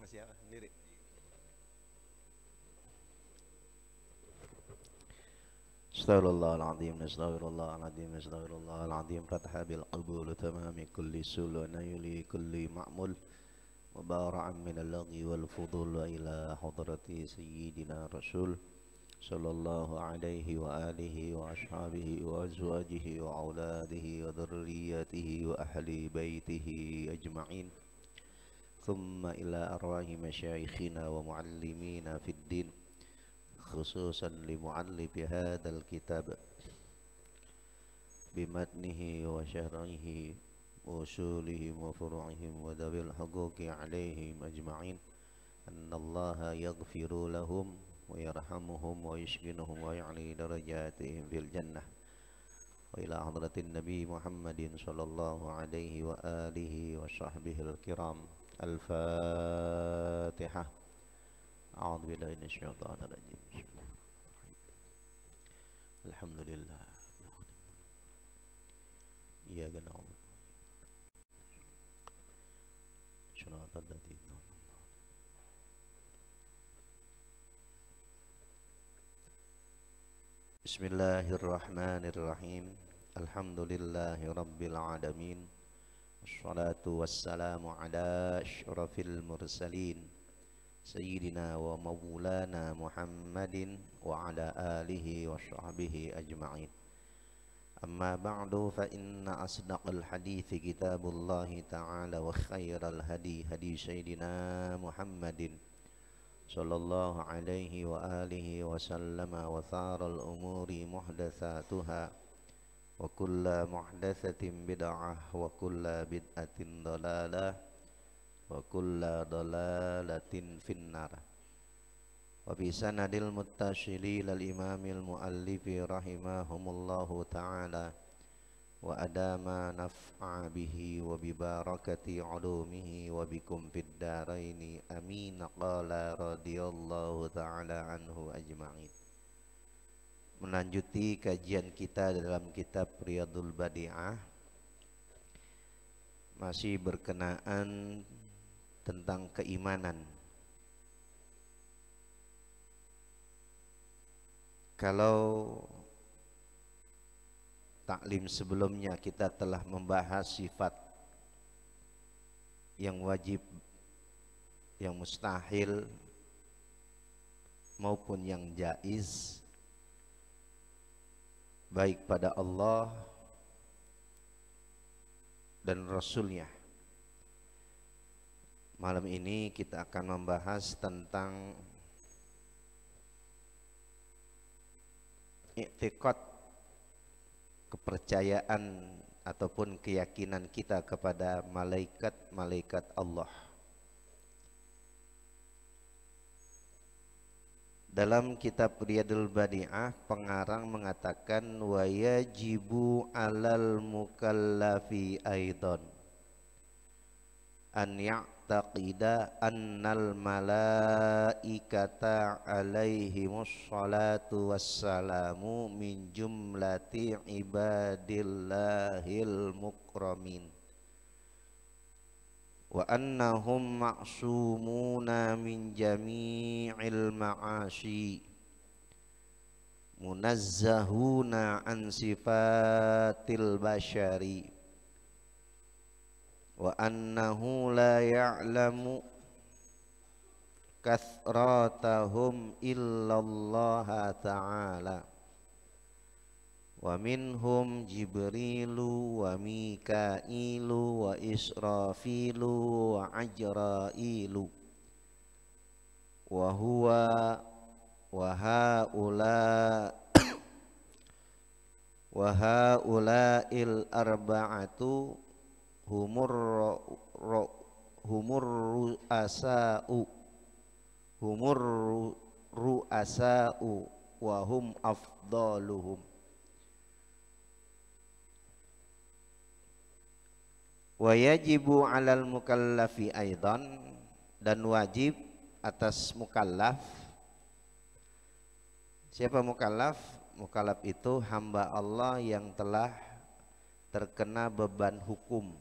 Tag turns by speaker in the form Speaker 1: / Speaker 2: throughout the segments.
Speaker 1: Masih apa? Sendiri. Astaghfirullahaladzim, astaghfirullahaladzim, astaghfirullahaladzim. Fatha bil qabul tamami kulli sul wa nayuli kulli ma'mul. Wa bara'an min al-laghi wal fudul wa ila hadrati sayyidina rasul sallallahu alaihi wa alihi wa ashabihi wa azwajihi wa auladihi wa dhurriyyatihi wa ahli baitihi ajma'in. Thumma ila arwahi masyayikhina wa muallimina fid din, khususan li muallifi hadzal kitab bimatnihi wa syarhihi wa usulihim wa furu'ihim wa dawil huquqi alaihim ajma'in. Annallaha yaghfiru lahum wa yarhamuhum wa yashkinuhum wa ya'li darajatihim fil jannah. Wa ila hadratin Nabi Muhammadin sallallahu alaihi wa alihi wa sahbihi al-kiram. Al-Fatihah. A'udzu billahi minasyaitonir rajim. Alhamdulillah. Iyyaka na'budu shiratal ladzina. Bismillahirrahmanirrahim. Alhamdulillahi rabbil alamin. Wassalatu wassalamu ala asyrafil mursalin Sayyidina wa maulana Muhammadin wa ala alihi wa sahbihi ajma'in. Amma ba'du, fa inna asdaqal hadithi kitabullahi ta'ala wa khairal hadi hadi Sayyidina Muhammadin sallallahu alaihi wa alihi wa sallama, wa tharal umuri muhdatsatuha wa kulla muhdatsatin bid'ah wa kulla bid'atin dalalah wa kulla dalalatin finnar. Wa bi sanadil muttasilil al imamil muallifi rahimahumullahu ta'ala wa adama naf'a bihi wa bi barakati ulumihi wa bikum fid daraini amin. Qala radhiyallahu ta'ala anhu ajma'in. Melanjuti kajian kita dalam kitab Riyadul Badi'ah, masih berkenaan tentang keimanan. Kalau taklim sebelumnya kita telah membahas sifat yang wajib, yang mustahil maupun yang jaiz, baik pada Allah dan Rasulnya. Malam ini kita akan membahas tentang i'tiqad, kepercayaan ataupun keyakinan kita kepada malaikat-malaikat Allah. Dalam kitab Riyadul Badi'ah, pengarang mengatakan wa yajibu 'alal mukallafi aidan an ya'taqida annal malaikata alaihimus salatu wassalamu min jumlati ibadillahil mukramin wa annahum ma'sumuna min jami'il ma'asi munazzahuna an sifatil bashari wa annahu la ya'lamu kathratahum illallah ta'ala wa minhum Jibrilu wa Mikailu wa Israfilu wa Ajrailu wa huwa wa haula'il arba'atu humur ru'asa'u wa hum afdaluhum. Wa yajibu 'alal mukallafi aidan, dan wajib atas mukallaf. Siapa mukallaf? Mukallaf itu hamba Allah yang telah terkena beban hukum,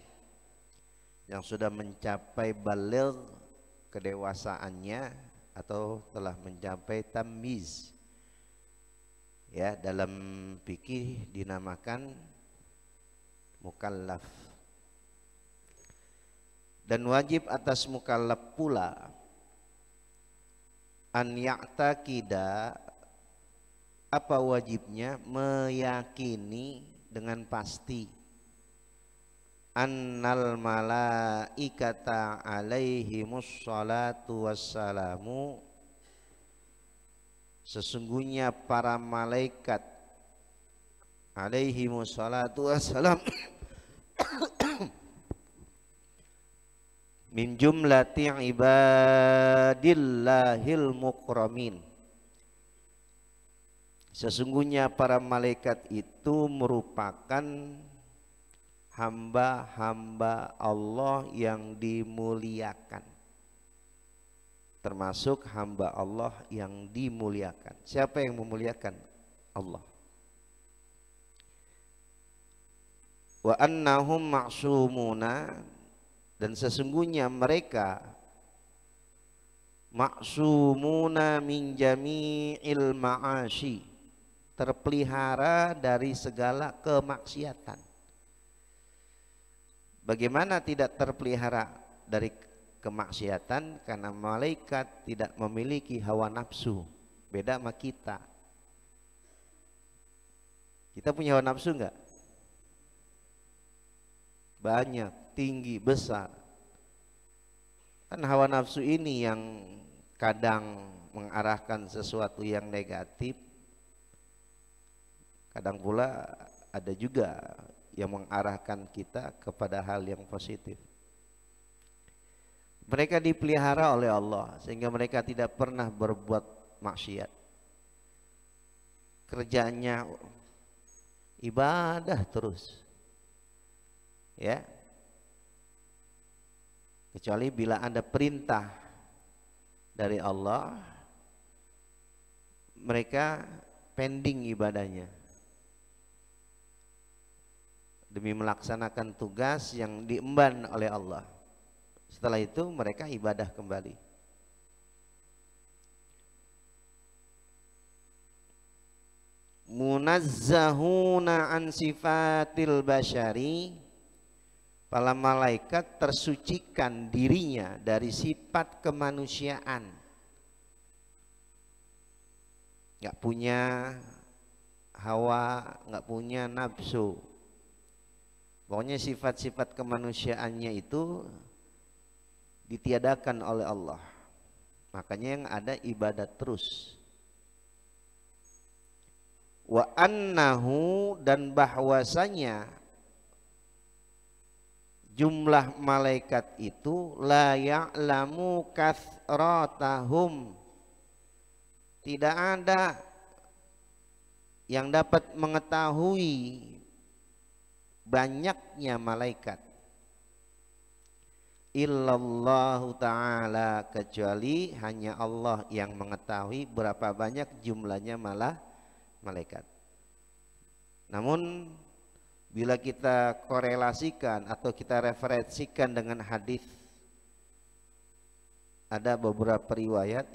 Speaker 1: yang sudah mencapai baligh, kedewasaannya atau telah mencapai tamyiz. Ya, dalam fikih dinamakan mukallaf. Dan wajib atas mukallaf pula an ya'taqida, apa wajibnya? Meyakini dengan pasti annal malaikata alaihimus salatu wassalamu, sesungguhnya para malaikat alaihimus salatu wassalam min jumlati ibadillahil mukramin, sesungguhnya para malaikat itu merupakan hamba-hamba Allah yang dimuliakan, termasuk hamba Allah yang dimuliakan. Siapa yang memuliakan? Allah. Wa annahum ma'sumuna, dan sesungguhnya mereka maksumuna min jami'il ma'ashi, terpelihara dari segala kemaksiatan. Bagaimana tidak terpelihara dari kemaksiatan? Karena malaikat tidak memiliki hawa nafsu. Beda sama kita. Kita punya hawa nafsu enggak? Banyak, tinggi, besar. Kan hawa nafsu ini yang kadang mengarahkan sesuatu yang negatif, kadang pula ada juga yang mengarahkan kita kepada hal yang positif. Mereka dipelihara oleh Allah sehingga mereka tidak pernah berbuat maksiat. Kerjanya ibadah terus. Ya. Kecuali bila ada perintah dari Allah, mereka pending ibadahnya demi melaksanakan tugas yang diemban oleh Allah. Setelah itu mereka ibadah kembali. Munazzahuna an sifatil basyari, para malaikat tersucikan dirinya dari sifat kemanusiaan. Nggak punya hawa, nggak punya nafsu. Pokoknya sifat-sifat kemanusiaannya itu ditiadakan oleh Allah. Makanya yang ada ibadat terus. Wa annahu, dan bahwasanya jumlah malaikat itu la ya'lamu kathratahum, tidak ada yang dapat mengetahui banyaknya malaikat, illallahu ta'ala, kecuali hanya Allah yang mengetahui berapa banyak jumlahnya malaikat. Namun bila kita korelasikan atau kita referensikan dengan hadis, ada beberapa riwayat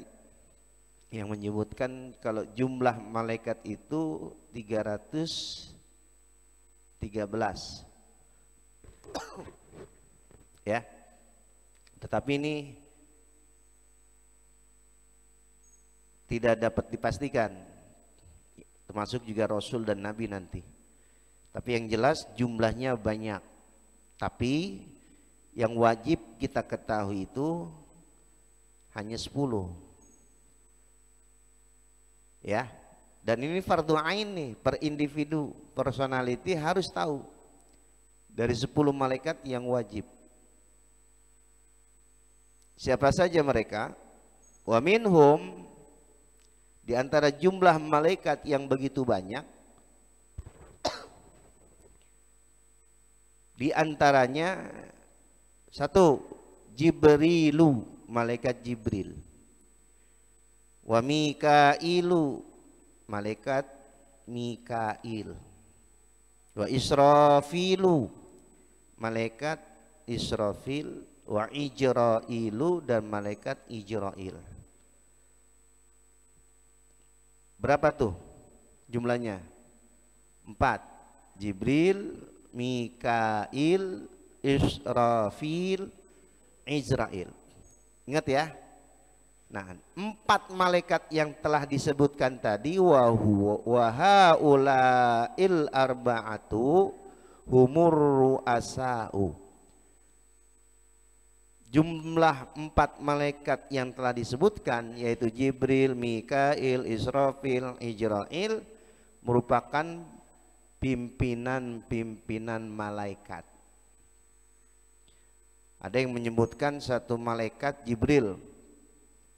Speaker 1: yang menyebutkan kalau jumlah malaikat itu 313. Ya. Tetapi ini tidak dapat dipastikan, termasuk juga Rasul dan Nabi nanti. Tapi yang jelas jumlahnya banyak. Tapi yang wajib kita ketahui itu hanya 10. Ya. Dan ini fardu ain nih, per individu, personality harus tahu. Dari 10 malaikat yang wajib. Siapa saja mereka? Wa minhum, di antara jumlah malaikat yang begitu banyak, di antaranya satu, Jibrilu, malaikat Jibril. Wa Mikailu, malaikat Mikail. Wa Israfilu, malaikat Israfil. wa Ijrailu dan malaikat Ijrail. Berapa tuh jumlahnya? 4. Jibril, Mikail, Israfil, Izrail. Ingat ya. Nah, 4 malaikat yang telah disebutkan tadi wa haula'il arba'atu humur ru'asa'u. Jumlah 4 malaikat yang telah disebutkan yaitu Jibril, Mikail, Israfil, Izrail merupakan pimpinan-pimpinan malaikat. Ada yang menyebutkan satu malaikat Jibril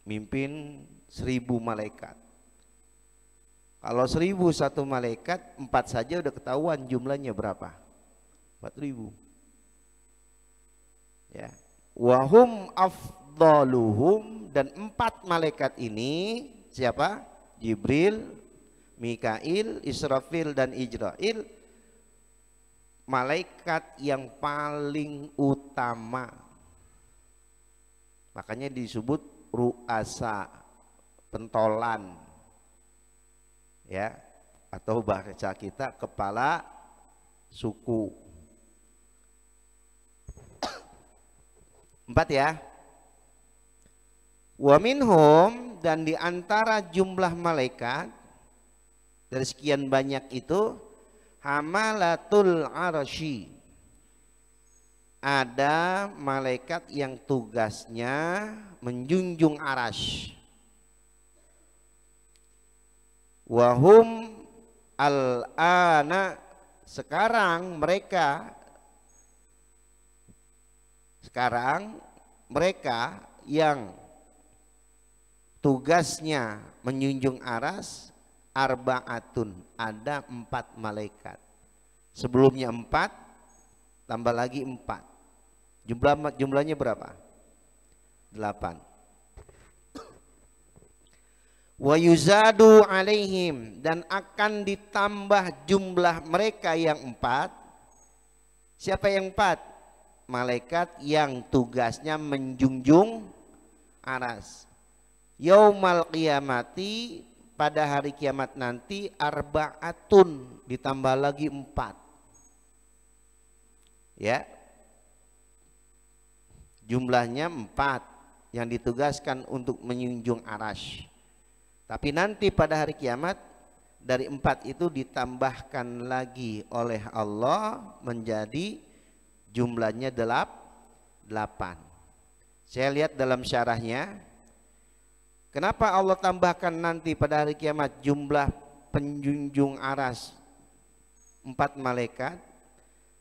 Speaker 1: mimpin 1000 malaikat. Kalau 1001 malaikat, 4 saja udah ketahuan jumlahnya berapa? 4000. Ya. Wahum afdaluhum, dan 4 malaikat ini siapa? Jibril, Mikail, Israfil dan Ijrail, malaikat yang paling utama. Makanya disebut ru'asa, pentolan, ya, atau bahasa kita kepala suku. 4 ya. Wa minhum, dan di antara jumlah malaikat dari sekian banyak itu, hamalatul arsy, ada malaikat yang tugasnya menjunjung arasy. Wahum al-ana, sekarang mereka yang tugasnya menjunjung arasy arba'atun, ada 4 malaikat. Sebelumnya 4 tambah lagi 4. Jumlahnya berapa? 8. Wa yuzadu alaihim, dan akan ditambah jumlah mereka yang 4. Siapa yang 4? Malaikat yang tugasnya menjunjung aras. Yaumal qiyamati, pada hari kiamat nanti, arba'atun, ditambah lagi 4. Ya, jumlahnya 4 yang ditugaskan untuk menjunjung arasy. Tapi nanti pada hari kiamat, dari 4 itu ditambahkan lagi oleh Allah menjadi jumlahnya 8. Saya lihat dalam syarahnya, kenapa Allah tambahkan nanti pada hari kiamat jumlah penjunjung aras 4 malaikat?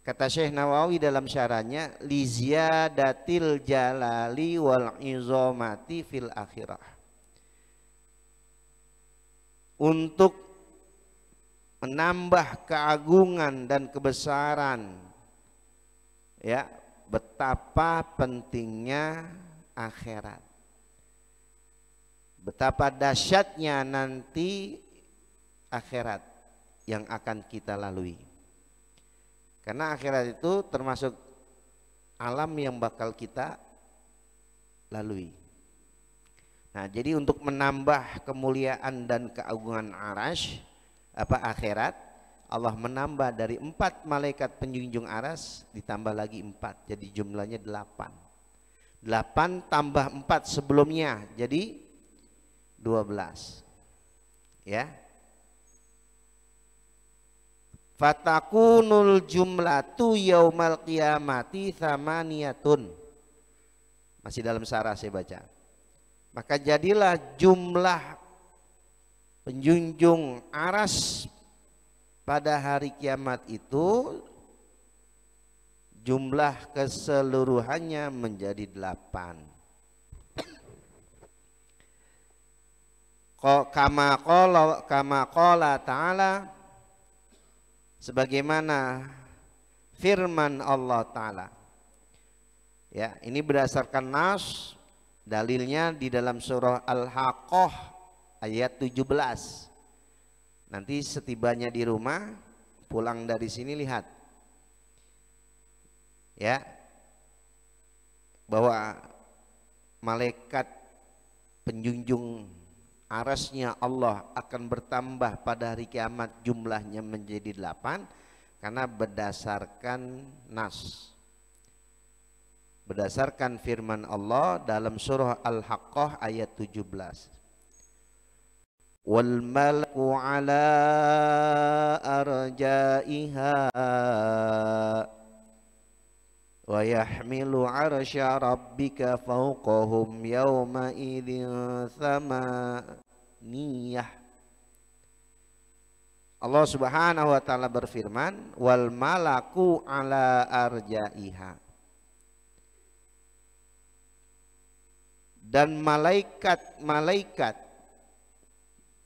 Speaker 1: Kata Syekh Nawawi dalam syarahnya, li ziyadatil jalali wal izamati fil akhirah, untuk menambah keagungan dan kebesaran, ya, betapa pentingnya akhirat, betapa dahsyatnya nanti akhirat yang akan kita lalui. Karena akhirat itu termasuk alam yang bakal kita lalui. Nah, jadi untuk menambah kemuliaan dan keagungan arasy, akhirat, Allah menambah dari 4 malaikat penjunjung aras ditambah lagi 4, jadi jumlahnya 8. 8 tambah 4 sebelumnya jadi 12. Ya. Fatakunul jumlatu yaumal qiyamati tsamaniyatun. Masih dalam syarah saya baca. Maka jadilah jumlah penjunjung aras pada hari kiamat itu, jumlah keseluruhannya menjadi 8. Kama qala ta'ala, sebagaimana firman Allah Ta'ala. Ya, ini berdasarkan nas, dalilnya di dalam surah Al-Haqqah ayat 17. Nanti setibanya di rumah, pulang dari sini lihat. Ya. bahwa malaikat penjunjung arasnya Allah akan bertambah pada hari kiamat, jumlahnya menjadi 8 karena berdasarkan nas, berdasarkan firman Allah dalam surah Al-Haqqah ayat 17. Wal malaku ala arjaiha wa yahmilu arsya rabbika fawqahum yawma idin thamaniyah. Allah Subhanahu wa taala berfirman, wal malaku ala arjaiha, dan malaikat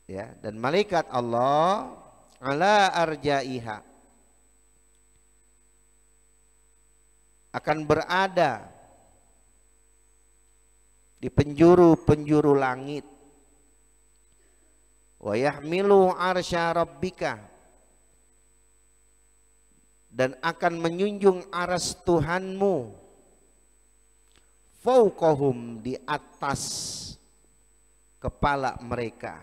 Speaker 1: ya, dan malaikat Allah ala arjaiha akan berada di penjuru-penjuru langit. Wa yahmilu arsya rabbika, dan akan menjunjung aras Tuhanmu, fauqahum, di atas kepala mereka,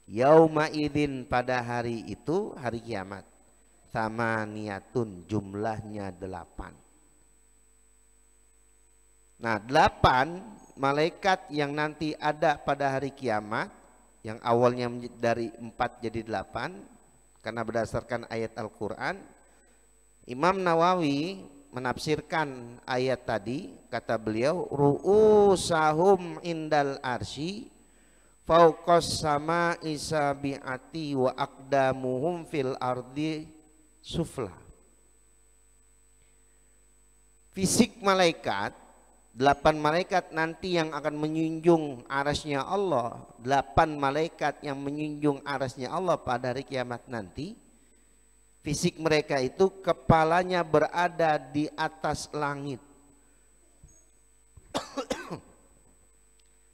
Speaker 1: yauma idzin, pada hari itu, hari kiamat, tsamaniyatun, jumlahnya 8. Nah, 8 malaikat yang nanti ada pada hari kiamat, yang awalnya dari 4 jadi 8 karena berdasarkan ayat Al-Quran. Imam Nawawi menafsirkan ayat tadi, kata beliau, ru'usahum indal arsy fauqas sama'i sabi'ati wa aqdamuhum fil ardi sufla. Fisik malaikat, 8 malaikat nanti yang akan menjunjung arasnya Allah, 8 malaikat yang menjunjung arasnya Allah pada hari kiamat nanti, fisik mereka itu kepalanya berada di atas langit.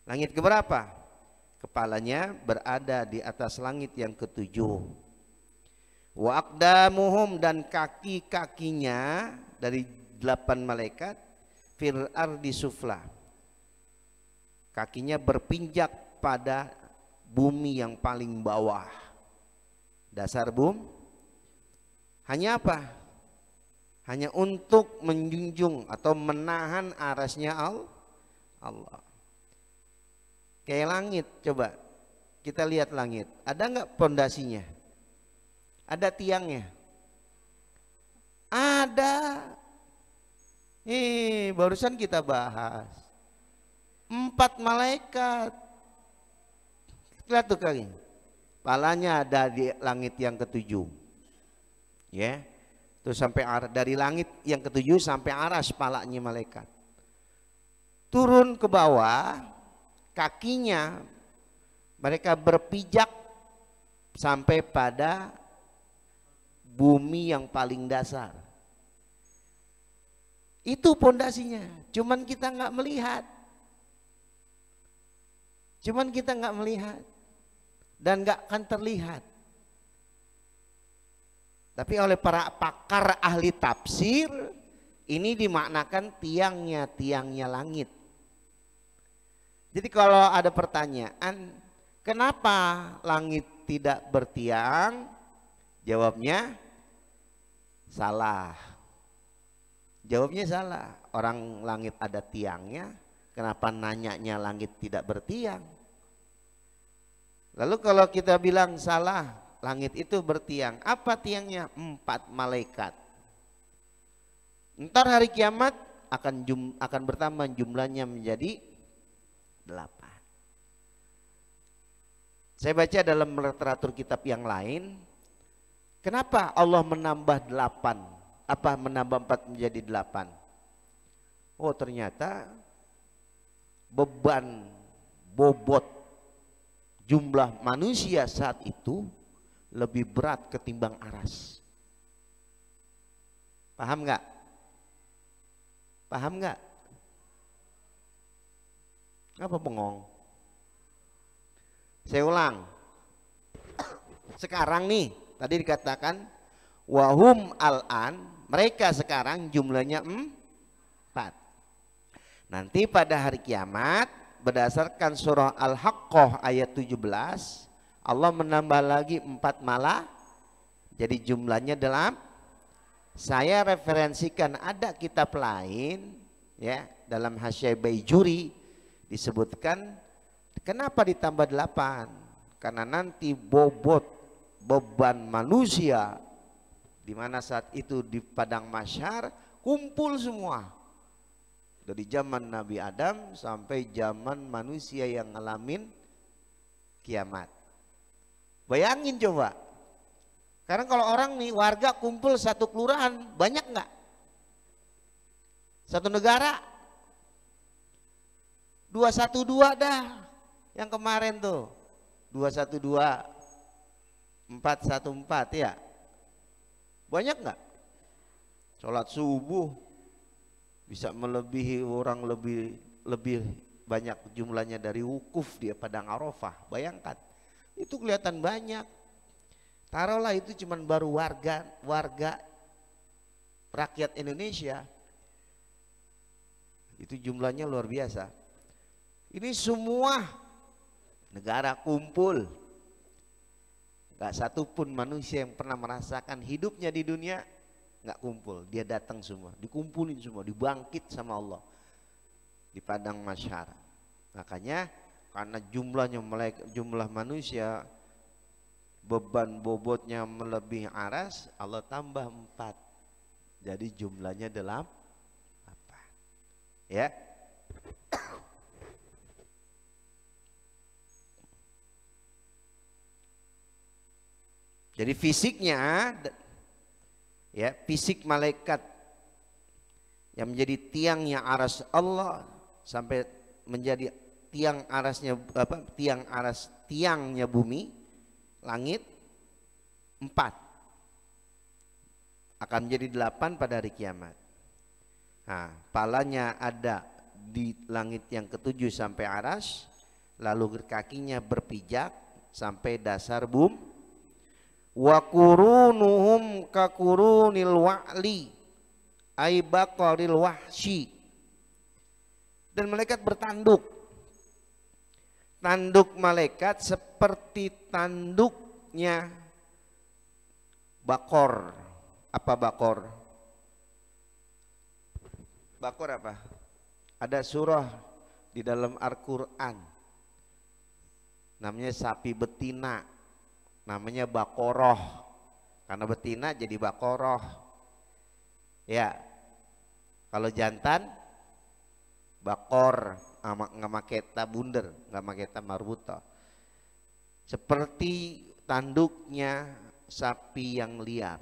Speaker 1: Langit keberapa? Kepalanya berada di atas langit yang ke-7. Wa aqdamuhum, dan kaki-kakinya dari 8 malaikat, fil ardi sufla, kakinya berpinjak pada bumi yang paling bawah, dasar bumi. Hanya apa? Hanya untuk menjunjung atau menahan arasnya Allah. Kayak langit, coba kita lihat langit, ada nggak pondasinya? Ada tiangnya? Ada. Barusan kita bahas 4 malaikat. Lihat tuh kali, palanya ada di langit yang ke-7, ya. Terus sampai dari langit yang ke-7 sampai aras palanya malaikat. Turun ke bawah, kakinya mereka berpijak sampai pada bumi yang paling dasar. Itu pondasinya, cuman kita nggak melihat. Dan nggak akan terlihat. Tapi oleh para pakar ahli tafsir, ini dimaknakan tiangnya langit. Jadi kalau ada pertanyaan, kenapa langit tidak bertiang? Jawabnya salah. Jawabnya salah. Orang langit ada tiangnya, kenapa nanyanya langit tidak bertiang? Lalu kalau kita bilang salah, langit itu bertiang, apa tiangnya? 4 malaikat. Ntar hari kiamat akan bertambah jumlahnya menjadi 8. Saya baca dalam literatur kitab yang lain, kenapa Allah menambah 8? Apa menambah 4 menjadi 8? Oh, ternyata beban bobot jumlah manusia saat itu lebih berat ketimbang aras. Paham nggak? Paham nggak? Apa bengong? Saya ulang. Sekarang nih, tadi dikatakan wahum al-an, mereka sekarang jumlahnya 4.
Speaker 2: Nanti pada hari kiamat berdasarkan surah Al-Haqqah ayat 17 Allah menambah lagi 4 malah, jadi jumlahnya dalam. Saya referensikan ada kitab lain ya, dalam Hasyiah Baijuri disebutkan kenapa ditambah 8, karena nanti bobot beban manusia di mana saat itu di padang mahsyar kumpul semua dari zaman Nabi Adam sampai zaman manusia yang ngalamin kiamat. Bayangin coba, karena kalau orang nih warga kumpul satu kelurahan banyak nggak? Satu negara 212 dah yang kemarin tuh 212 414 ya, banyak nggak? Sholat subuh bisa melebihi orang, lebih banyak jumlahnya dari wukuf dia padang Arafah. Bayangkan, itu kelihatan banyak. Taruhlah itu cuman baru warga rakyat Indonesia, itu jumlahnya luar biasa. Ini semua negara kumpul, gak satupun manusia yang pernah merasakan hidupnya di dunia gak kumpul. Dia datang semua, dikumpulin semua, dibangkit sama Allah di padang mahsyar. Makanya karena jumlah manusia, beban bobotnya melebihi aras, Allah tambah 4, jadi jumlahnya 8 ya. Jadi fisiknya ya, fisik malaikat yang menjadi tiangnya aras Allah sampai menjadi tiang arasnya tiangnya bumi langit 4 akan menjadi 8 pada hari kiamat. Nah, palanya ada di langit yang ketujuh sampai aras, lalu kakinya berpijak sampai dasar bumi. Wa qurunuhum kakurunil wa'li ay baqaril wahsyi, dan malaikat bertanduk. Tanduk malaikat seperti tanduknya bakor. Apa bakor? Bakor apa? Ada surah di dalam Al-Quran namanya sapi betina, namanya bakoroh, karena betina jadi bakoroh ya. Kalau jantan bakor, nggak pakai ta bunder, nggak pakai ta marbuta, seperti tanduknya sapi yang liar.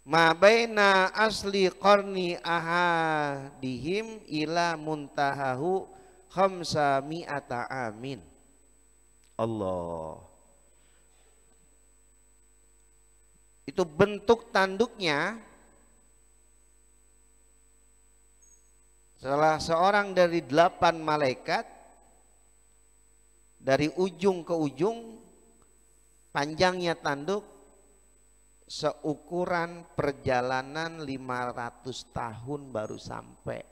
Speaker 2: Ma baina asli qarni ahadihim ila muntahahu khamsa mi'ata amin. Allah, itu bentuk tanduknya. Salah seorang dari 8 malaikat, dari ujung ke ujung panjangnya tanduk seukuran perjalanan 500 tahun baru sampai.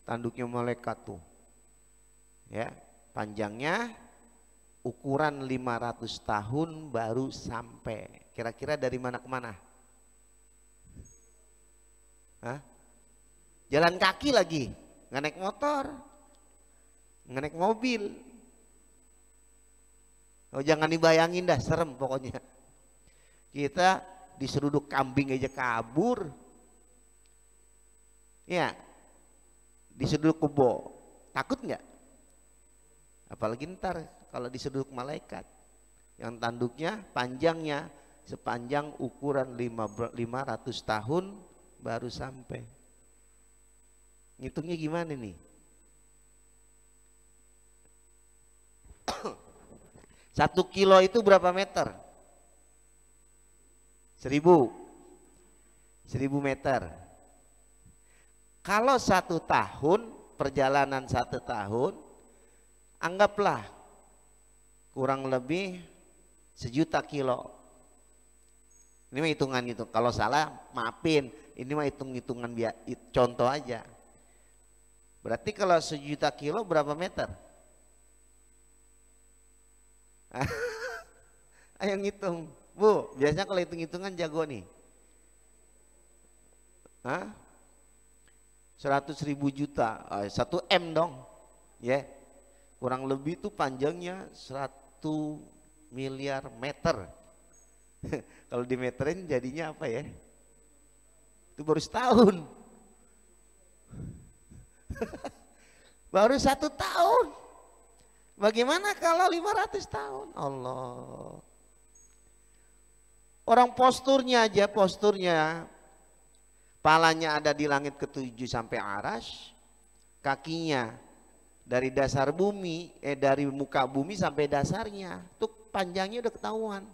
Speaker 2: Tanduknya malaikat tuh ya, panjangnya ukuran 500 tahun baru sampai. Kira-kira dari mana ke mana? Hah? Jalan kaki lagi, nggak naik motor, nggak naik mobil. Oh, jangan dibayangin dah, serem pokoknya. Kita diseruduk kambing aja kabur, ya, diseruduk kebo, takut nggak? Apalagi ntar kalau diseruduk malaikat yang tanduknya panjangnya sepanjang ukuran 500 tahun baru sampai. Ngitungnya gimana nih? 1 kilo itu berapa meter? 1000 meter. Kalau 1 tahun, perjalanan 1 tahun, anggaplah kurang lebih 1.000.000 kilo. Ini mah hitungan gitu. Kalau salah maafin. Ini mah hitung-hitungan contoh aja. Berarti kalau 1.000.000 kilo berapa meter? Ayo ngitung. Bu, biasanya kalau hitung-hitungan jago nih. Hah? 100.000 juta, 1 M dong. Ya. Kurang lebih tuh panjangnya 1 miliar meter. Kalau dimeterin jadinya apa ya? Itu baru setahun. Baru 1 tahun. Bagaimana kalau 500 tahun? Allah. Orang posturnya aja, palanya ada di langit ke-7 sampai aras, kakinya dari dasar bumi, dari muka bumi sampai dasarnya, tuh panjangnya udah ketahuan.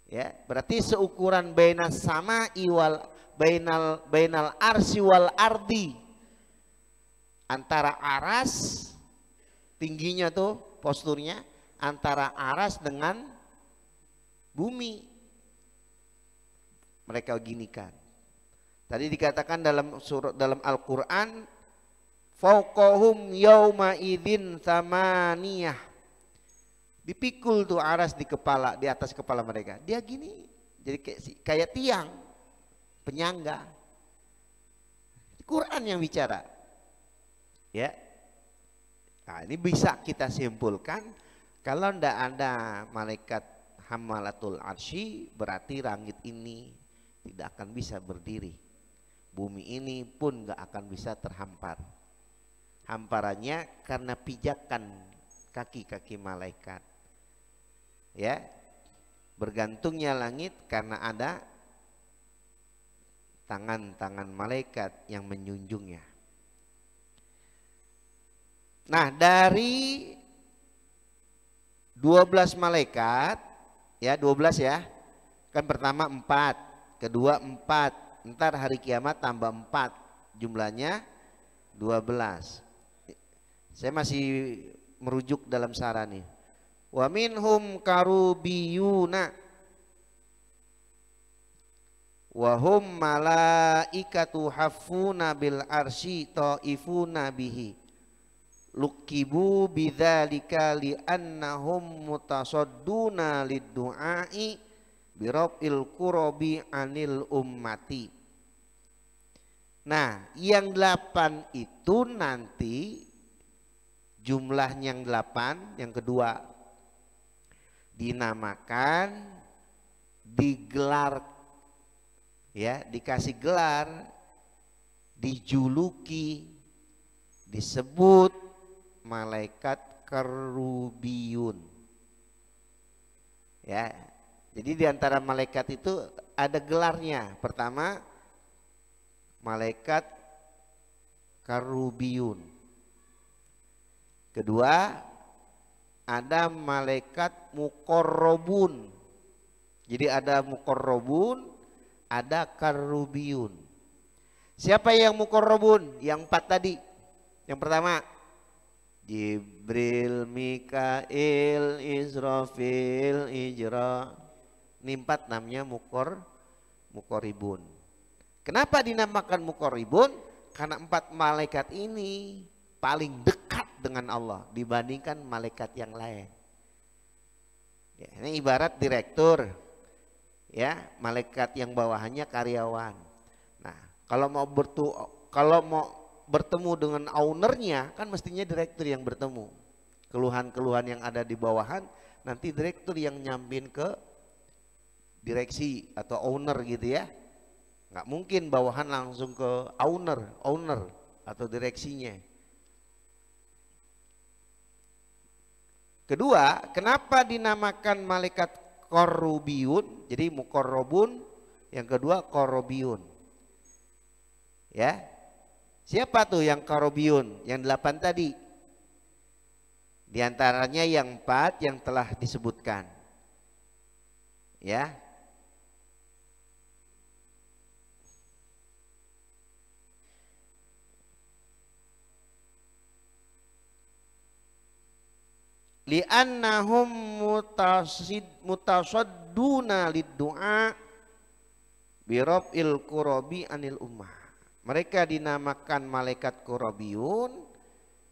Speaker 2: Ya, berarti seukuran bainas sama iwal bainal arsi wal ardi, antara aras tingginya tuh posturnya antara aras dengan bumi. Mereka ginikan. Tadi dikatakan dalam Al-Qur'an, fauqahum yauma idzin tsamaniyah. Dipikul tuh aras di kepala, di atas kepala mereka. Dia gini, jadi kayak tiang penyangga. Quran yang bicara. Ya. Nah, ini bisa kita simpulkan kalau ndak ada malaikat Hamalatul Arsy, berarti langit ini tidak akan bisa berdiri. Bumi ini pun nggak akan bisa terhampar. Hamparannya karena pijakan kaki-kaki malaikat. Ya, bergantungnya langit karena ada tangan-tangan malaikat yang menjunjungnya. Nah, dari 12 malaikat, ya 12 ya, kan pertama 4, kedua 4, ntar hari kiamat tambah 4, jumlahnya 12. Saya masih merujuk dalam sarah nih. Wa minhum karubiyuna wa hum malaikatu haffuna bil arsy taifuna bihi lukibu bidzalika li annahum mutasadduna lid-du'ai birafil kurabi anil ummati. Nah, yang 8 itu nanti jumlahnya yang 8, yang kedua dinamakan, digelar, ya, dikasih gelar, dijuluki, disebut malaikat kerubiyun. Ya, jadi diantara malaikat itu ada gelarnya. Pertama, malaikat kerubiyun. Kedua, ada malaikat muqarrabun. Jadi ada muqarrabun, ada karubiyun. Siapa yang muqarrabun? Yang 4 tadi. Yang pertama, Jibril, Mikail, Israfil, Ijra. Ini 4 namanya muqarribun. Kenapa dinamakan muqarribun? Karena 4 malaikat ini paling dekat dengan Allah dibandingkan malaikat yang lain. Ya, ini ibarat direktur, ya, malaikat yang bawahannya karyawan. Nah, kalau mau bertemu dengan ownernya, kan mestinya direktur yang bertemu. Keluhan-keluhan yang ada di bawahan, nanti direktur yang nyampin ke direksi atau owner gitu ya. Nggak mungkin bawahan langsung ke owner atau direksinya. Kedua, kenapa dinamakan malaikat korubiyun? Jadi muqarrabun, yang kedua korubiyun. Ya, siapa tuh yang korubiyun? Yang 8 tadi. Di antaranya yang 4 yang telah disebutkan. Ya. Li'annahum mutasadduna lid-du'a biraf'il qurabi anil ummah. Mereka dinamakan malaikat Qurabiyun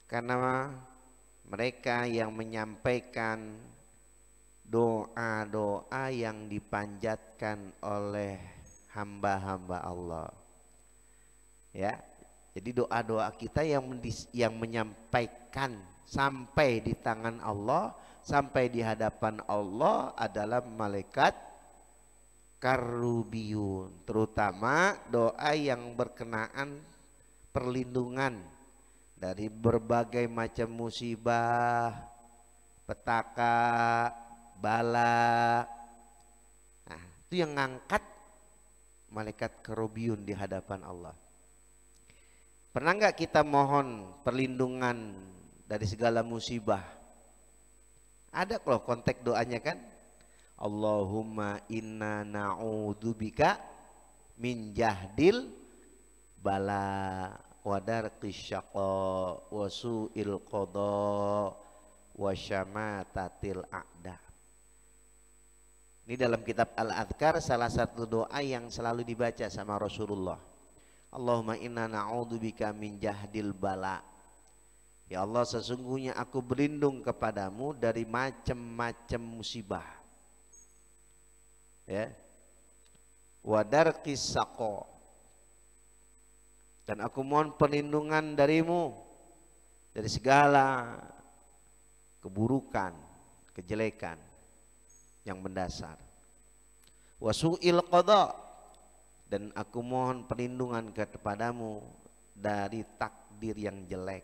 Speaker 2: karena mereka yang menyampaikan doa-doa yang dipanjatkan oleh hamba-hamba Allah. Ya, jadi doa-doa kita yang menyampaikan sampai di tangan Allah, sampai di hadapan Allah adalah malaikat Karubiyun, terutama doa yang berkenaan perlindungan dari berbagai macam musibah, petaka, bala. Nah, itu yang ngangkat malaikat Karubiyun di hadapan Allah. Pernah nggak kita mohon perlindungan dari segala musibah? Ada kalau konteks doanya kan, Allahumma inna na'udzubika min jahdil bala wa darqis syaqa wa su'il qada wa syamatatil a'da. Ini dalam kitab Al-Adhkar salah satu doa yang selalu dibaca sama Rasulullah. Allahumma inna na'udzubika min jahdil bala. Ya Allah, sesungguhnya aku berlindung kepadamu dari macam-macam musibah. Ya. Wa darqis saqa. Dan aku mohon perlindungan darimu dari segala keburukan, kejelekan yang mendasar. Wa su'il qada. Dan aku mohon perlindungan kepadamu dari takdir yang jelek.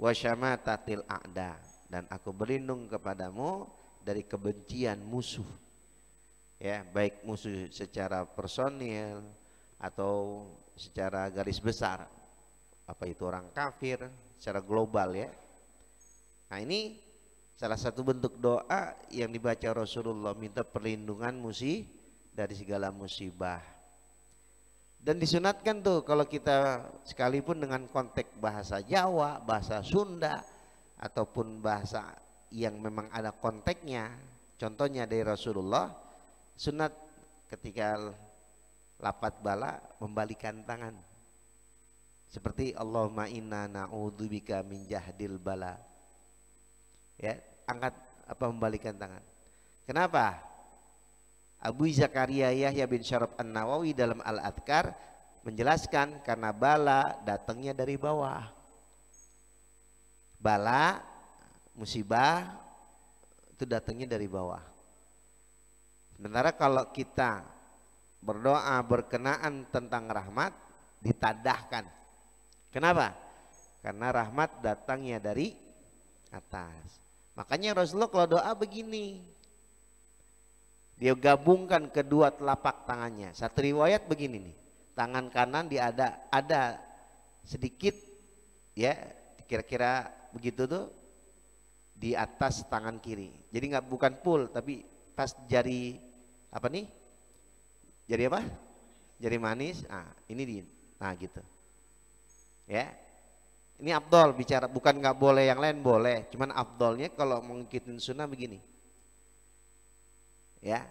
Speaker 2: Wa syamatatil a'da. Dan aku berlindung kepadamu dari kebencian musuh. Ya, baik musuh secara personil atau secara garis besar. Apa itu orang kafir secara global ya. Nah, ini salah satu bentuk doa yang dibaca Rasulullah, minta perlindungan dari segala musibah. Dan disunatkan tuh kalau kita sekalipun dengan konteks bahasa Jawa, bahasa Sunda ataupun bahasa yang memang ada konteksnya. Contohnya dari Rasulullah, sunat ketika lapat bala membalikan tangan. Seperti Allahumma inna na'udzubika min jahdil bala. Ya, angkat membalikan tangan. Kenapa? Abu Zakaria Yahya bin Syaraf An-Nawawi dalam Al-Adhkar menjelaskan karena bala datangnya dari bawah. Bala, musibah itu datangnya dari bawah. Sementara kalau kita berdoa berkenaan tentang rahmat ditadahkan. Kenapa? Karena rahmat datangnya dari atas. Makanya Rasulullah kalau doa begini, dia gabungkan kedua telapak tangannya. Satu riwayat begini nih, tangan kanan dia ada sedikit ya, kira-kira begitu tuh di atas tangan kiri. Jadi bukan full, tapi pas jari apa nih? Jari apa? Jari manis. Nah gitu. Ya. Ini afdol bicara, bukan nggak boleh yang lain boleh, cuman afdolnya kalau mau ngikutin sunnah begini. Ya,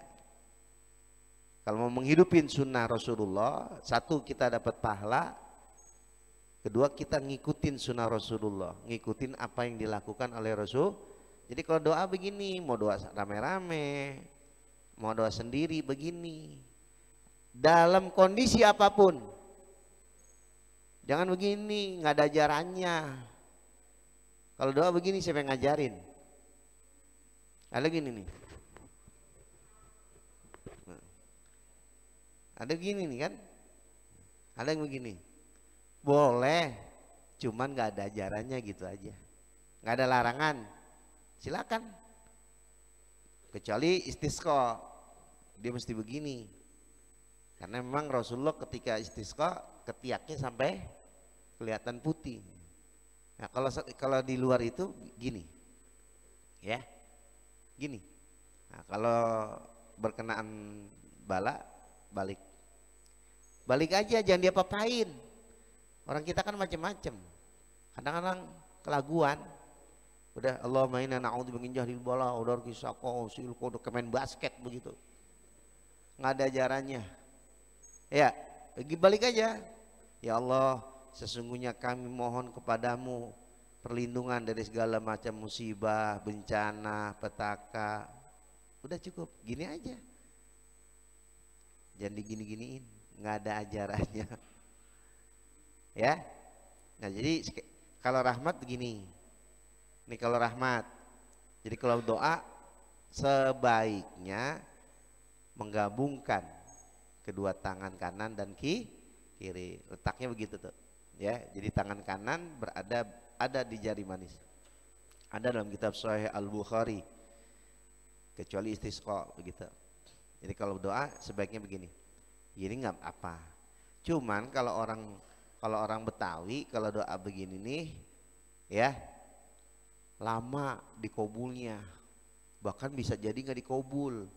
Speaker 2: kalau mau menghidupin sunnah Rasulullah, satu kita dapat pahala, kedua kita ngikutin sunnah Rasulullah, ngikutin apa yang dilakukan oleh Rasul. Jadi kalau doa begini, mau doa rame-rame, mau doa sendiri begini, dalam kondisi apapun. Jangan begini, nggak ada ajarannya. Kalau doa begini siapa yang ngajarin? Ada gini nih. Ada gini nih kan? Ada yang begini. Boleh, cuman nggak ada ajarannya gitu aja. Nggak ada larangan. Silakan. Kecuali istisqa, dia mesti begini. Karena memang Rasulullah ketika istisqa ketiaknya sampai kelihatan putih. Nah, kalau di luar itu gini, ya, gini. Nah, kalau berkenaan bala, balik aja, jangan dia papain. Orang kita kan macam-macam. Kadang-kadang kelaguan, Udah Allahumma inna na'udzubika min jahlil bala wa darki saqaw sil kodok main basket begitu. Nggak ada ajarannya. Ya, balik aja. Ya Allah, sesungguhnya kami mohon kepadamu perlindungan dari segala macam musibah, bencana, petaka. Udah cukup, gini aja. Jangan digini-giniin, nggak ada ajarannya. Ya. Nah, jadi kalau rahmat begini. Ini kalau rahmat. Jadi kalau doa sebaiknya menggabungkan kedua tangan kanan dan kiri. Letaknya begitu tuh. Ya, jadi tangan kanan ada di jari manis. Ada dalam kitab Sahih Al-Bukhari. Kecuali istisqa begitu. Jadi kalau doa sebaiknya begini. Gini nggak apa. Cuman kalau orang Betawi kalau doa begini nih ya lama dikabulnya. Bahkan bisa jadi nggak dikabul.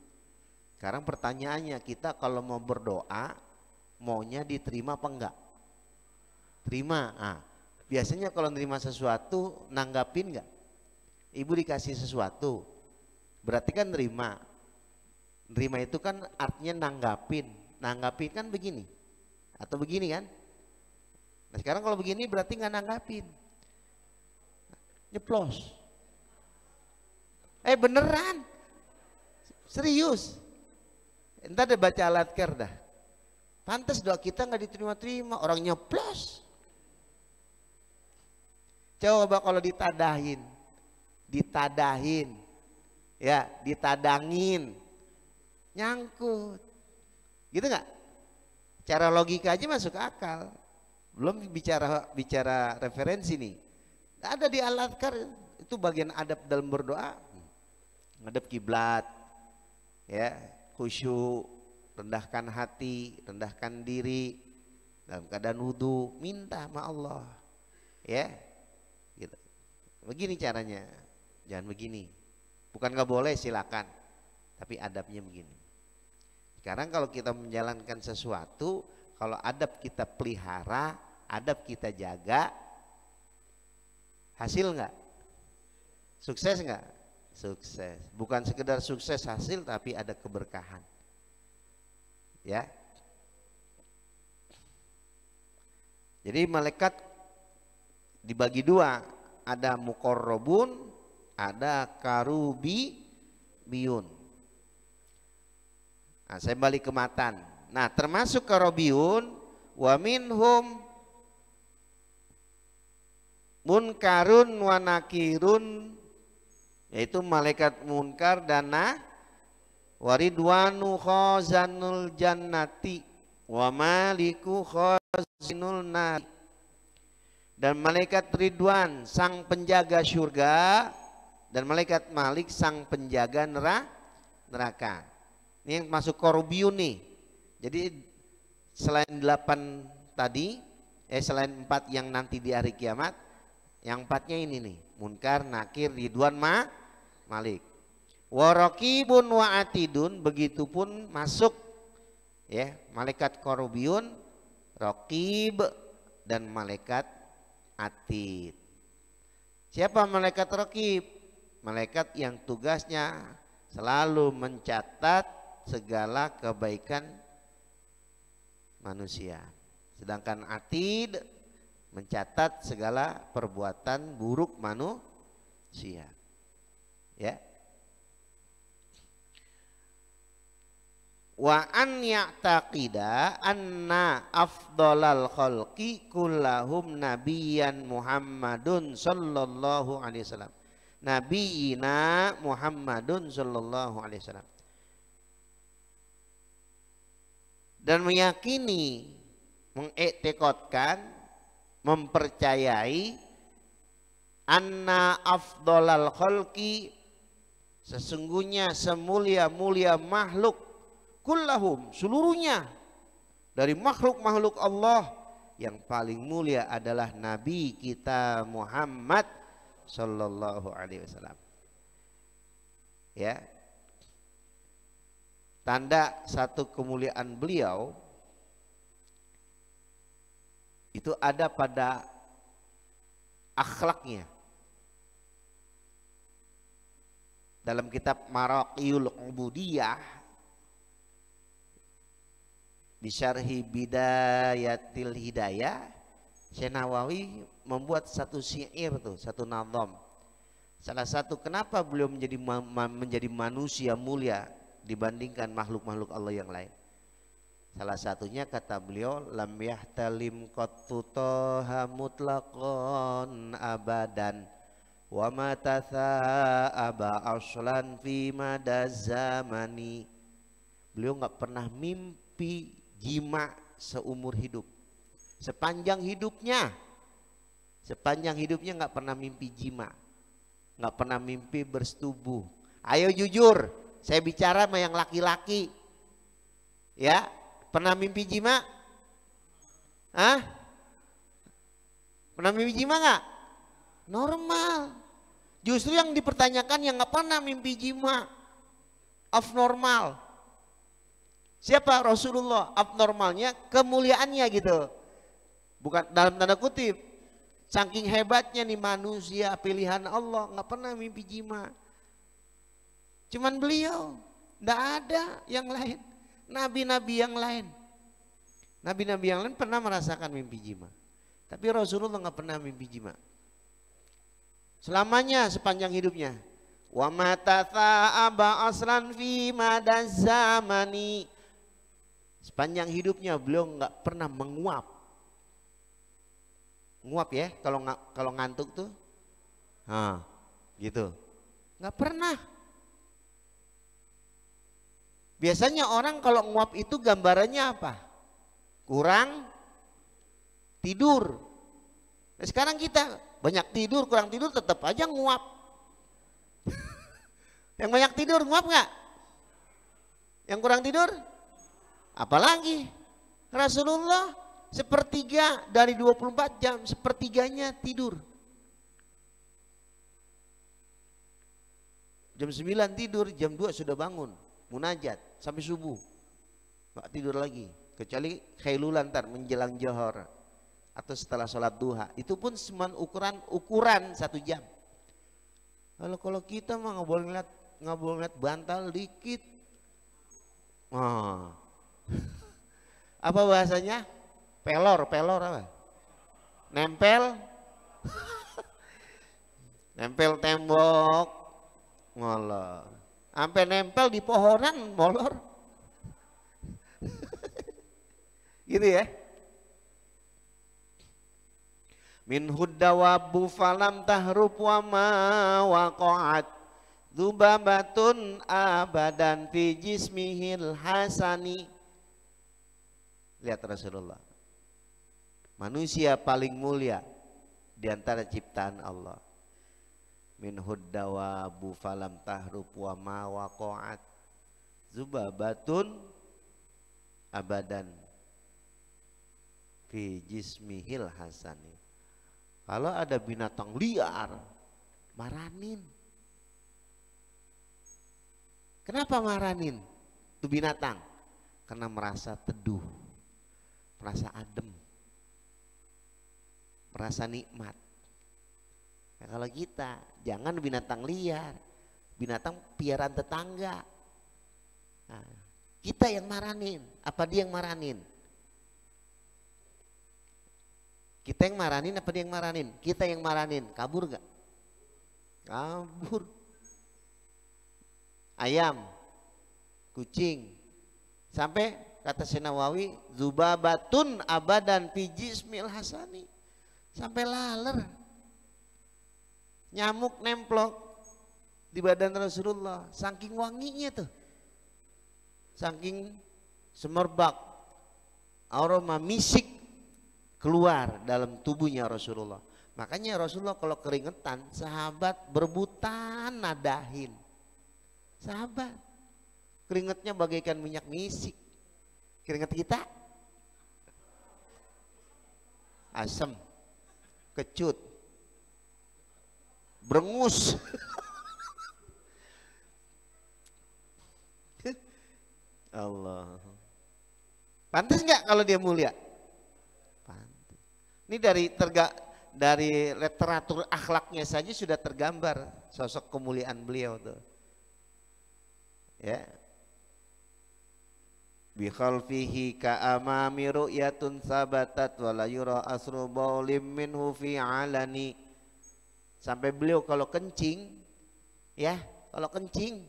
Speaker 2: Sekarang pertanyaannya, kita kalau mau berdoa maunya diterima apa enggak? Terima. Nah, biasanya kalau nerima sesuatu nanggapin enggak? Ibu dikasih sesuatu berarti kan nerima. Nerima itu kan artinya nanggapin. Nanggapin kan begini atau begini kan? Nah sekarang kalau begini berarti nggak nanggapin, nyeplos. Beneran, serius. Entar deh baca Al-Adhkar dah. Pantas doa kita nggak diterima-terima, orang nyeplos. Coba kalau ditadahin, ya ditadangin, nyangkut, gitu nggak? Cara logika aja masuk akal. Belum bicara referensi nih. Ada di Al-Adhkar itu bagian adab dalam berdoa. Ngadep kiblat, ya, khusyuk, rendahkan hati, rendahkan diri dalam keadaan wudu, minta sama Allah. Ya. Gitu. Begini caranya. Jangan begini. Bukan nggak boleh, silakan. Tapi adabnya begini. Sekarang kalau kita menjalankan sesuatu, kalau adab kita pelihara, adab kita jaga, hasil nggak? Sukses nggak? Sukses. Bukan sekedar sukses hasil, tapi ada keberkahan. Ya. Jadi malaikat dibagi dua, ada muqarrabun, ada karubiyun. Nah, saya balik ke matan. Nah, termasuk karubiyun, wa minhum munkarun wa nakirun, yaitu malaikat munkar dan waridwanu khazanul jannati wa maliku khazinul nar. Dan malaikat Ridwan sang penjaga surga dan malaikat Malik sang penjaga neraka. Ini yang masuk korubiyun nih. Jadi selain 8 tadi, selain 4 yang nanti di hari kiamat, yang 4-nya ini nih, munkar, nakir, ridwan, malik. Warokibun wa atidun, begitupun masuk ya malaikat korubiyun, rokib dan malaikat atid. Siapa malaikat rokib? Malaikat yang tugasnya selalu mencatat segala kebaikan manusia. Sedangkan atid mencatat segala perbuatan buruk manusia. Ya. Wa an ya'taqida anna afdalal khalqi kullahum nabiyyan Muhammadun sallallahu alaihi wasallam. Nabiyina Muhammadun sallallahu alaihi wasallam. Dan meyakini, mengiktikadkan, mempercayai anna afdalal khalqi, sesungguhnya semulia-mulia makhluk, kullahum, seluruhnya dari makhluk-makhluk Allah, yang paling mulia adalah Nabi kita Muhammad sallallahu alaihi wasallam. Ya. Tanda satu kemuliaan beliau itu ada pada akhlaknya. dalam kitab Maraqiyul Ubudiyah di Syarhi Bidayatil Hidayah, Syekh Nawawi membuat satu syair tuh, satu nazam. Salah satu kenapa beliau menjadi manusia mulia dibandingkan makhluk-makhluk Allah yang lain. Salah satunya kata beliau, lam yahtalim qattu taha mutlaqan abadan wa ma tatha'aba aslan fi madaz zamani. Beliau nggak pernah mimpi jima seumur hidup. Sepanjang hidupnya nggak pernah mimpi jima, nggak pernah mimpi bersetubuh. Ayo jujur, saya bicara sama yang laki-laki, ya, pernah mimpi jima? Hah? Pernah mimpi jima nggak? Normal. Justru yang dipertanyakan yang nggak pernah mimpi jima, abnormal. Siapa? Rasulullah. Abnormalnya kemuliaannya gitu, bukan dalam tanda kutip. Saking hebatnya nih manusia pilihan Allah, nggak pernah mimpi jima. Cuman beliau, nggak ada yang lain. Nabi-nabi yang lain, pernah merasakan mimpi jima, tapi Rasulullah nggak pernah mimpi jima. Selamanya, sepanjang hidupnya. Wa ma tatha'aba aslan fi madaz zamani. Sepanjang hidupnya beliau nggak pernah menguap. Nguap ya, kalau ngantuk tuh, gitu, nggak pernah. Biasanya orang kalau nguap itu gambarannya apa? Kurang tidur. Nah, sekarang kita banyak tidur, kurang tidur, tetap aja nguap. Yang banyak tidur nguap nggak? Yang kurang tidur? Apalagi Rasulullah sepertiga dari 24 jam, sepertiganya tidur. Jam 9 tidur, jam 2 sudah bangun, munajat sampai subuh. Nggak tidur lagi, kecuali khailulan ntar menjelang johor atau setelah sholat duha. Itu pun cuma ukuran 1 jam. Kalau kita mah nggak boleh ngeliat bantal dikit. Apa bahasanya? Pelor apa? Nempel tembok, molor. Sampai nempel di pohonan, molor. Gitu ya. Min huddawabu falam tahrub wa ma waqa'at dzubabatun abadan fi jismihil hasani. Lihat Rasulullah, manusia paling mulia di antara ciptaan Allah. Min huddawabu falam tahrub wa ma waqa'at dzubabatun abadan fi jismihil hasani. Kalau ada binatang liar, maranin. Kenapa maranin itu binatang? Karena merasa teduh, merasa adem, merasa nikmat. Nah, kalau kita jangan binatang liar, binatang piaraan tetangga. Nah, kita yang maranin, apa dia yang maranin? Kita yang maranin apa dia yang maranin? Kita yang maranin, kabur gak? Kabur. Ayam, kucing, sampai kata Syekh Nawawi, zubabatun abadan fi jismil hasani, sampai laler, nyamuk nemplok di badan Rasulullah, saking wanginya tuh, saking semerbak, aroma misik keluar dalam tubuhnya Rasulullah. Makanya Rasulullah kalau keringetan, sahabat berebutan nadahin. Sahabat keringetnya bagaikan minyak misik. Keringet kita asam, kecut, berengus. Allah. Pantas nggak kalau dia mulia? Pantas. Ini dari literatur akhlaknya saja sudah tergambar sosok kemuliaan beliau tuh. Ya. Bi khalfihi ka amami ru'yatun sabatat wa la yura asru baulim minhu fi alani. Sampai beliau kalau kencing, ya, kalau kencing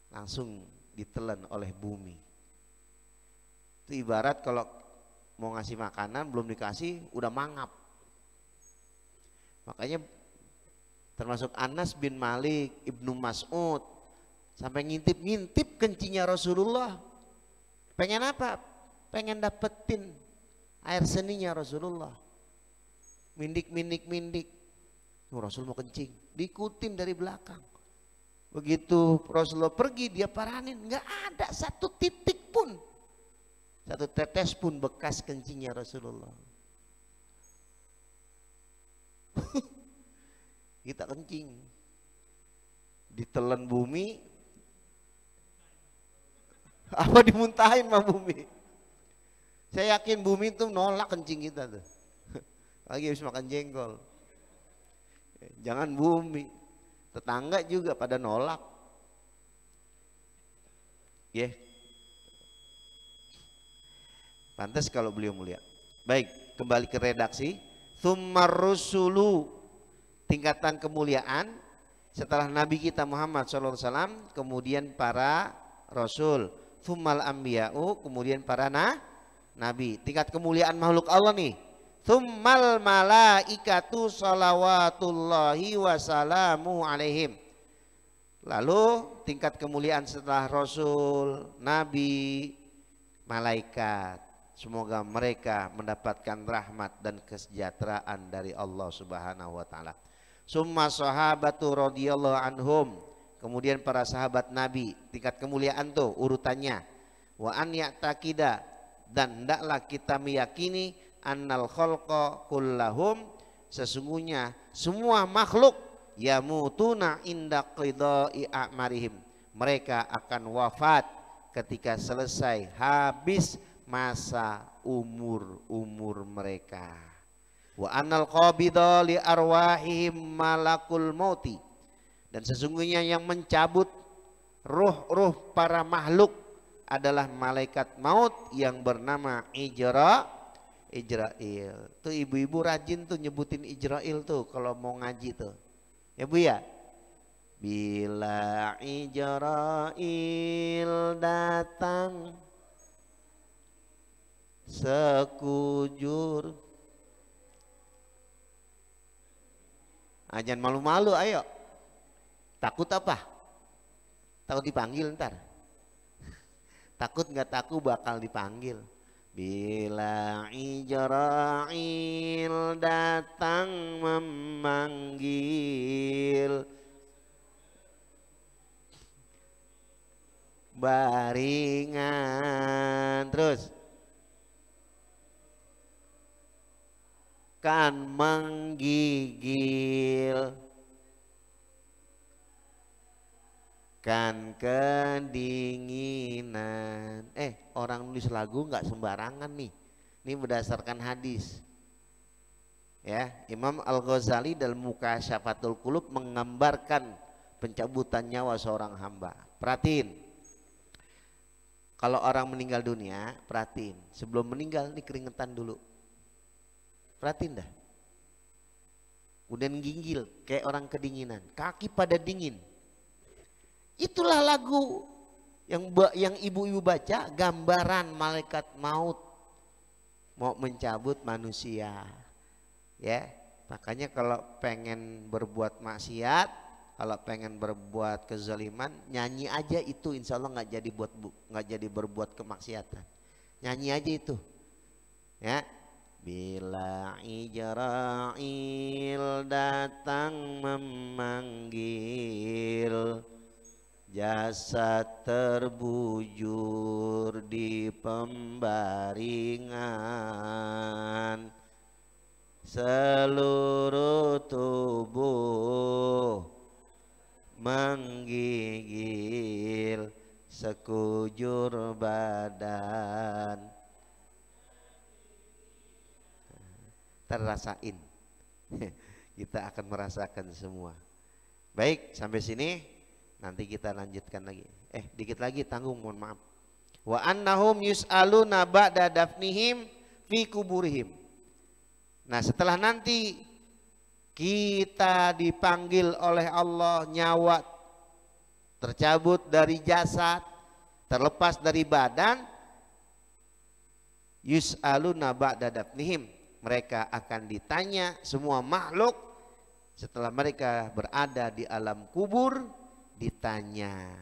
Speaker 2: langsung ditelan oleh bumi. Itu ibarat kalau mau ngasih makanan belum dikasih udah mangap. Makanya termasuk Anas bin Malik, Ibnu Mas'ud sampai ngintip-ngintip kencingnya Rasulullah. Pengen apa? Pengen dapetin air seninya Rasulullah. Mindik. Rasul mau kencing, diikutin dari belakang. Begitu Rasulullah pergi, dia paranin, nggak ada satu titik pun, satu tetes pun bekas kencingnya Rasulullah. Kita kencing, ditelan bumi, apa dimuntahin sama bumi. Saya yakin bumi itu nolak kencing kita tuh. Lagi habis makan jengkol. Jangan bumi, tetangga juga pada nolak. Ya. Pantas kalau beliau mulia. Baik, kembali ke redaksi. Tsummar rusulu, tingkatan kemuliaan setelah Nabi kita Muhammad SAW, kemudian para rasul. Tsummal anbiya'u, kemudian para nabi. Tingkat kemuliaan makhluk Allah nih. Tsummal malaikatu salawatullahi wasalamu alaihim. Lalu tingkat kemuliaan setelah Rasul, Nabi, malaikat. Semoga mereka mendapatkan rahmat dan kesejahteraan dari Allah Subhanahu wa taala. Summa sahabatu radhiyallahu anhum. Kemudian para sahabat Nabi, tingkat kemuliaan tuh urutannya. Wa an ya'taqida, dan hendaklah kita meyakini annal khalqa kullahum, sesungguhnya semua makhluk yamutuna inda qidai a'marihim, mereka akan wafat ketika selesai habis masa umur mereka. Wa annal qabida li arwahihim malakul mauti, dan sesungguhnya yang mencabut ruh-ruh para makhluk adalah malaikat maut yang bernama Ijrail. Tuh ibu-ibu rajin tuh nyebutin Ijrail tuh kalau mau ngaji tuh. Ya Bu ya. Bila Ijrail datang sekujur. Jangan malu-malu, ayo. Takut apa? Takut dipanggil ntar. Takut nggak takut bakal dipanggil. Bila Ijrail datang memanggil baringan, terus kan menggigil, kan kedinginan. Orang nulis lagu nggak sembarangan nih. Ini berdasarkan hadis. Ya, Imam Al-Ghazali dalam Mukasyafatul Qulub menggambarkan pencabutan nyawa seorang hamba. Perhatiin. Kalau orang meninggal dunia, perhatiin. Sebelum meninggal nih keringetan dulu. Perhatiin dah. Kemudian gigil kayak orang kedinginan, kaki pada dingin. Itulah lagu yang ibu-ibu baca, gambaran malaikat maut mau mencabut manusia. Ya, makanya kalau pengen berbuat maksiat, kalau pengen berbuat kezaliman, nyanyi aja itu, insya Allah nggak jadi berbuat kemaksiatan. Nyanyi aja itu, ya. Bila Ijrail datang memanggil, jasad terbujur di pembaringan, seluruh tubuh menggigil, sekujur badan terrasain. Kita akan merasakan semua. Baik, sampai sini Nanti kita lanjutkan lagi. Dikit lagi tanggung, mohon maaf. Wa annahum yus'aluna ba'da dafnihim fi kuburihim. Nah, setelah nanti kita dipanggil oleh Allah, nyawa tercabut dari jasad, terlepas dari badan, yus'aluna ba'da dafnihim, mereka akan ditanya semua makhluk setelah mereka berada di alam kubur, ditanya.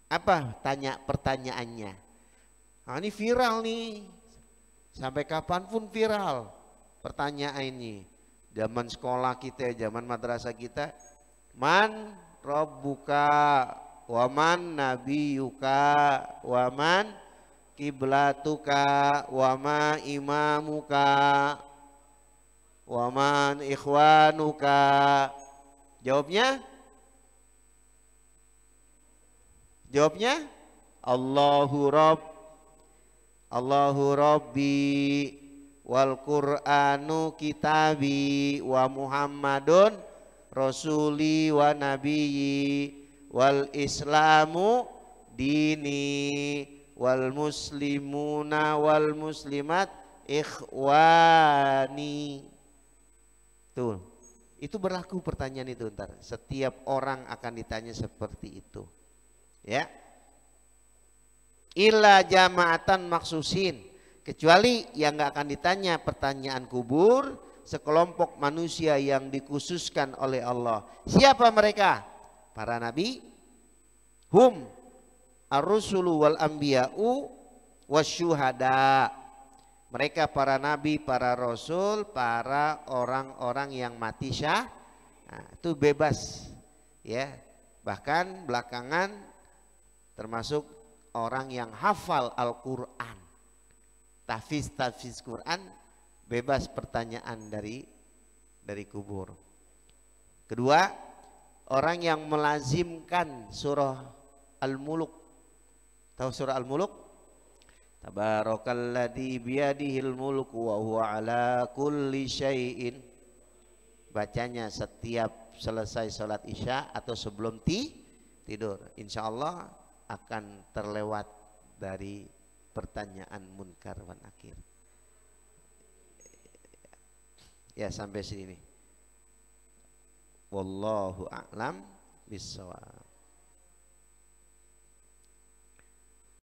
Speaker 2: Apa pertanyaannya? Nah, ini viral nih, sampai kapanpun viral pertanyaan ini. Zaman sekolah kita, zaman madrasah kita, man rabbuka waman nabiyuka waman kiblatuka wama imamuka waman ikhwanuka. Jawabnya Allahu Rabbi wal Qur'anu kitabi wa Muhammadun rasuli wa nabiyyi wal Islamu dini wal muslimuna wal muslimat ikhwani. Tuh, itu berlaku pertanyaan itu ntar. Setiap orang akan ditanya seperti itu. Ya. Illa jama'atan maksusin, kecuali yang nggak akan ditanya pertanyaan kubur, sekelompok manusia yang dikhususkan oleh Allah. Siapa mereka? Para nabi, hum ar-rusulu wal anbiya'u wasyuhada. Mereka para nabi, para rasul, para orang-orang yang mati itu bebas, ya. Bahkan belakangan termasuk orang yang hafal Al-Quran, tahfiz Quran, bebas pertanyaan dari kubur. Kedua, orang yang melazimkan surah Al-Muluk. Tahu surah Al-Muluk? Tabarakalladzi biyadihil mulku wa huwa ala kulli syai'in. Bacanya setiap selesai sholat isya atau sebelum tidur. Insya Allah akan terlewat dari pertanyaan munkar wan nakir. Ya, sampai sini. Wallahu a'lam bishawab.